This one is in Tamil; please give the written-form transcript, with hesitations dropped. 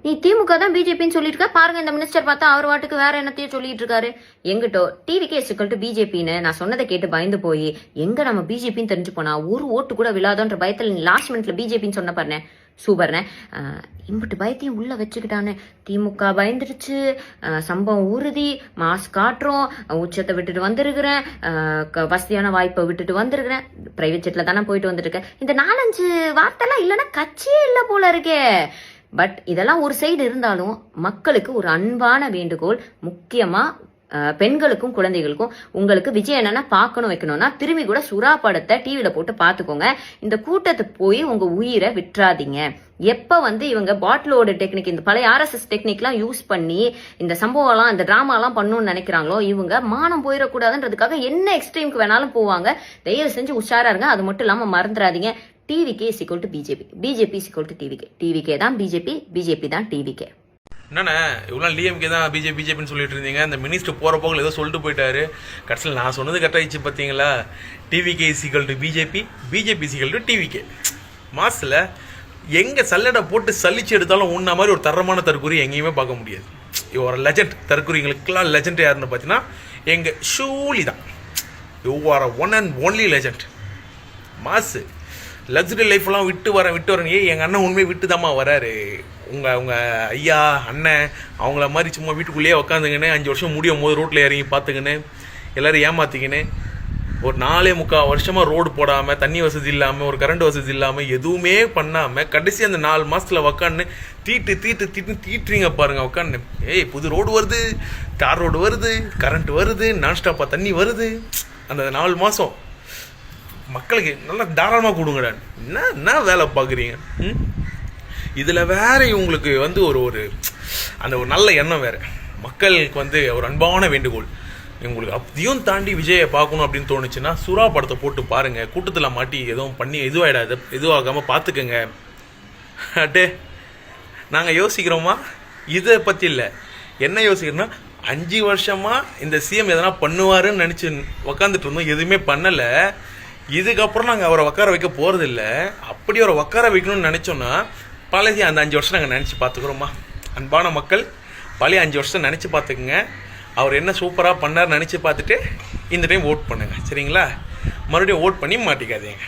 நீ திமுக தான் பிஜேபின்னு சொல்லிட்டு இருக்க பாருங்க, இந்த மினிஸ்டர் பார்த்தா அவர் வாட்டுக்கு வேற என்னத்தையும் சொல்லிட்டு இருக்காரு. எங்கிட்டோ டிவிகே = பிஜேபின்னு நான் சொன்னதை கேட்டு பயந்து போய் எங்க நம்ம பிஜேபின்னு தெரிஞ்சு போனா ஒரு ஓட்டு கூட விழாதோன்ற பயத்தில் லாஸ்ட் மினிட்ல பிஜேபின்னு சொன்ன பாருனே, சூப்பர்னே. இம்பிட்டு பயத்தையும் உள்ள வச்சுக்கிட்டானே. திமுக பயந்துருச்சு, சம்பவம் உறுதி, மாஸ் காட்டுறோம், உச்சத்தை விட்டுட்டு வந்திருக்கிறேன், வசதியான வாய்ப்பை விட்டுட்டு வந்திருக்கிறேன், பிரைவேட் ஜெட்ல தானே போயிட்டு வந்துருக்கேன். இந்த 4-5 வார்த்தைலாம் இல்லைன்னா கட்சியே இல்லை போல இருக்கே. பட் இதெல்லாம் ஒரு சைடு இருந்தாலும் மக்களுக்கு ஒரு அன்பான வேண்டுகோள், முக்கியமா பெண்களுக்கும் குழந்தைகளுக்கும், உங்களுக்கு விஜய் என்னன்னா பார்க்கணும் வைக்கணும்னா திரும்பி கூட சுறா படத்தை டிவியில போட்டு பார்த்துக்கோங்க. இந்த கூட்டத்துக்கு போய் உங்க உயிரை விட்டுறாதீங்க. எப்ப இவங்க பாட்டிலோட டெக்னிக், இந்த பழைய RSS டெக்னிக்லாம் யூஸ் பண்ணி இந்த சம்பவம்லாம் இந்த டிராமாலாம் பண்ணணும்னு நினைக்கிறாங்களோ, இவங்க மானம் போயிடக்கூடாதுன்றதுக்காக என்ன எக்ஸ்ட்ரீமுக்கு வேணாலும் போவாங்க. தயவு செஞ்சு உஷாரா இருங்க. அது மட்டும் இல்லாம மறந்துடாதீங்க, TVK = BJP, BJP = TVK, TVK தான் பிஜேபி, பிஜேபி தான் டிவிகே. என்னண்ணே இவ்வளோ டிஎம்கே தான் பிஜேபின்னு சொல்லிட்டு இருந்தீங்க, அந்த மினிஸ்டர் போகிற போக்கில் ஏதோ சொல்லிட்டு போயிட்டாரு. கடைசியில் நான் சொன்னது கரெக்டாகிடுச்சு பார்த்தீங்களா? TVK = BJP, BJP = TVK. மாசில் எங்கே சல்லடை போட்டு சலிச்சு எடுத்தாலும் உன்ன மாதிரி ஒரு தரமான தற்கூரி எங்கேயுமே பார்க்க முடியாது. ஒரு லெஜண்ட் தற்கூரிங்களுக்கெல்லாம் லெஜண்ட் யாருன்னு பார்த்தீங்கன்னா எங்கள் ஷூலி தான். You are one and only legend. மாசு லக்ஸரி லைஃப்லாம் விட்டு வரேன். எங்கள் அண்ணன் உண்மையை விட்டு தாம்மா வராரு. உங்கள் ஐயா அண்ணன் அவங்கள மாதிரி சும்மா வீட்டுக்குள்ளேயே உக்காந்துங்கன்னு 5 வருஷம் முடியும் போது ரோட்டில் இறங்கி பார்த்துக்கின்னு எல்லோரும் ஏமாற்றிக்கின்னு ஒரு 4.25 வருஷமாக ரோடு போடாமல், தண்ணி வசதி இல்லாமல், ஒரு கரண்ட் வசதி இல்லாமல், எதுவுமே பண்ணாமல் கடைசி அந்த 4 மாதத்தில் உக்காந்து தீட்டுறீங்க பாருங்கள். உக்காந்து புது ரோடு வருது, தார் ரோடு வருது, கரண்ட் வருது, நான்ஸ்டாப்பாக தண்ணி வருது. அந்த 4 மாதம் மக்களுக்கு நல்லா தாராளமாக கொடுங்கடா. என்ன வேலை பார்க்குறீங்க? இதில் வேற இவங்களுக்கு ஒரு அந்த ஒரு நல்ல எண்ணம் வேறு. மக்களுக்கு ஒரு அன்பான வேண்டுகோள், உங்களுக்கு அப்படியும் தாண்டி விஜயை பார்க்கணும் அப்படின்னு தோணுச்சுன்னா சுறா படத்தை போட்டு பாருங்கள். கூட்டத்தில் மாட்டி எதுவும் பண்ணி எதுவாகாமல் பார்த்துக்கங்க. அட்டே நாங்கள் யோசிக்கிறோமா? இதை பற்றி இல்லை. என்ன யோசிக்கிறோன்னா 5 வருஷமாக இந்த சிஎம் எதனா பண்ணுவாருன்னு நினச்சி உக்காந்துட்டு இருந்தோம், எதுவுமே பண்ணலை. இதுக்கப்புறம் நாங்கள் அவரை உட்கார வைக்க போகிறதில்ல. அப்படி அவரை உட்கார வைக்கணும்னு நினச்சோன்னா பழைய அந்த 5 வருஷம் நாங்கள் நினச்சி பார்த்துக்குறோமா? அன்பான மக்கள், பழைய 5 வருஷம் நினச்சி பார்த்துக்குங்க. அவர் என்ன சூப்பராக பண்ணார் நினச்சி பார்த்துட்டு இந்த டைம் ஓட் பண்ணுங்கள், சரிங்களா? மறுபடியும் ஓட் பண்ணி மாட்டிக்காதீங்க.